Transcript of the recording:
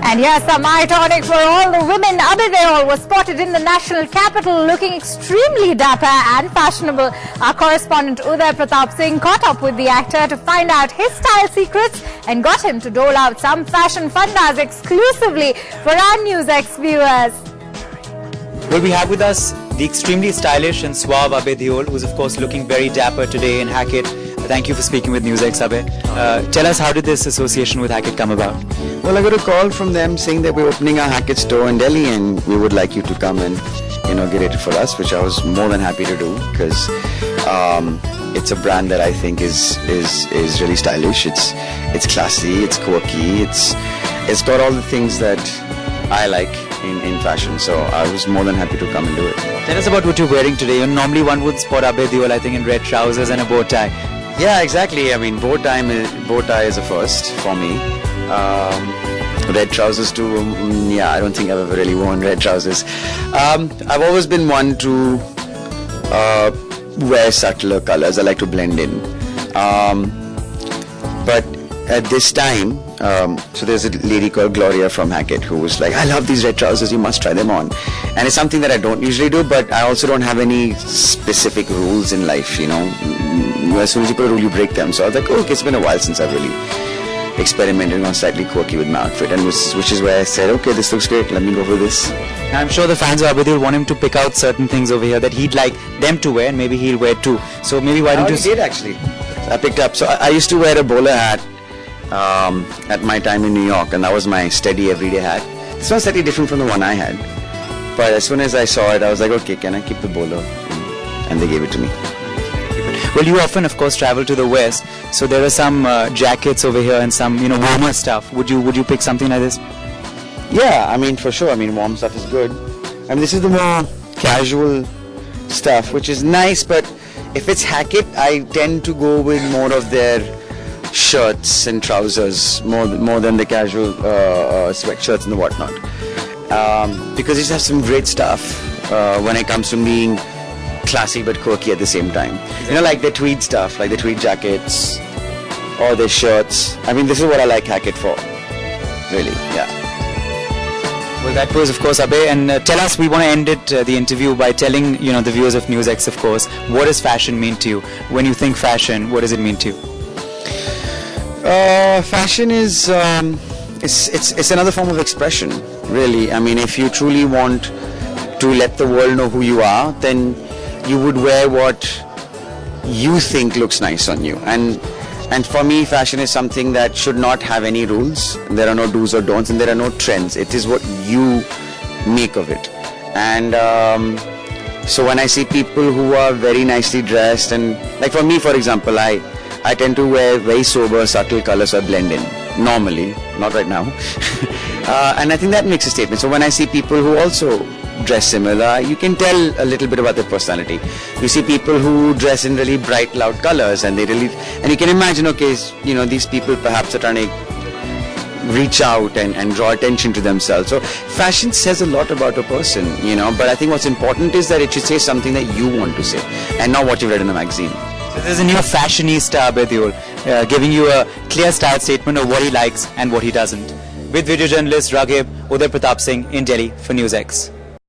And here's some eye tonic for all the women. Abhay Deol was spotted in the national capital looking extremely dapper and fashionable. Our correspondent Uday Pratap Singh caught up with the actor to find out his style secrets and got him to dole out some fashion fundas exclusively for our NewsX viewers. Well, we have with us the extremely stylish and suave Abhay Deol, who's of course looking very dapper today in Hackett. Thank you for speaking with NewsX, Abhay. Tell us, how did this association with Hackett come about? Well, I got a call from them saying that we're opening our Hackett store in Delhi and we would like you to come and inaugurate it for us, which I was more than happy to do because it's a brand that I think is really stylish. It's classy, it's quirky, it's got all the things that I like in fashion, so I was more than happy to come and do it. Tell us about what you're wearing today. Normally one would spot Abhay Deol, I think, in red trousers and a bow tie. Yeah, exactly. I mean, bow tie is a first for me. Red trousers too. Yeah, I don't think I've ever really worn red trousers. I've always been one to wear subtler colors. I like to blend in. But at this time, so there's a lady called Gloria from Hackett who was like, I love these red trousers, you must try them on. And it's something that I don't usually do, but I also don't have any specific rules in life, As soon as you put a rule, you break them. So I was like, okay, it's been a while since I've really experimented on slightly quirky with my outfit, and which is where I said, okay, this looks great, let me go for this. I'm sure the fans of Abhay Deol want him to pick out certain things over here that he'd like them to wear, and maybe he'll wear too. So maybe why don't you... I did actually. I picked up. So I used to wear a bowler hat at my time in New York, and that was my steady everyday hat. It's not slightly different from the one I had, but as soon as I saw it, I was like, okay, can I keep the bowler? And they gave it to me. Well, you often, of course, travel to the West, so there are some jackets over here and some, warmer stuff. Would you pick something like this? Yeah, I mean, for sure. I mean, warm stuff is good. I mean, this is the more casual stuff, which is nice, but if it's Hackett, I tend to go with more of their shirts and trousers, more than the casual sweatshirts and the whatnot. Because they just have some great stuff when it comes to being classy but quirky at the same time. Like the tweed stuff, like the tweed jackets or the shirts. I mean, this is what I like Hackett for, really, yeah. Well, that was, of course, Abhay. And tell us, we want to end it, the interview, by telling, the viewers of NewsX, of course, what does fashion mean to you? When you think fashion, what does it mean to you? Fashion is, it's another form of expression, really. I mean, if you truly want to let the world know who you are, then you would wear what you think looks nice on you. And for me, fashion is something that should not have any rules. There are no do's or don'ts, and there are no trends. It is what you make of it. And so when I see people who are very nicely dressed, and like for me, for example, I tend to wear very sober, subtle colors, so I blend in. Normally, not right now. And I think that makes a statement. So when I see people who also dress similar, you can tell a little bit about their personality. You see people who dress in really bright, loud colors, and you can imagine, okay, these people perhaps are trying to reach out and draw attention to themselves. So fashion says a lot about a person, but I think what's important is that it should say something that you want to say, and not what you read in a magazine. So there's a new fashionista, Abhay Deol, giving you a clear style statement of what he likes and what he doesn't. With video journalist Uday Pratap Singh in Delhi for NewsX.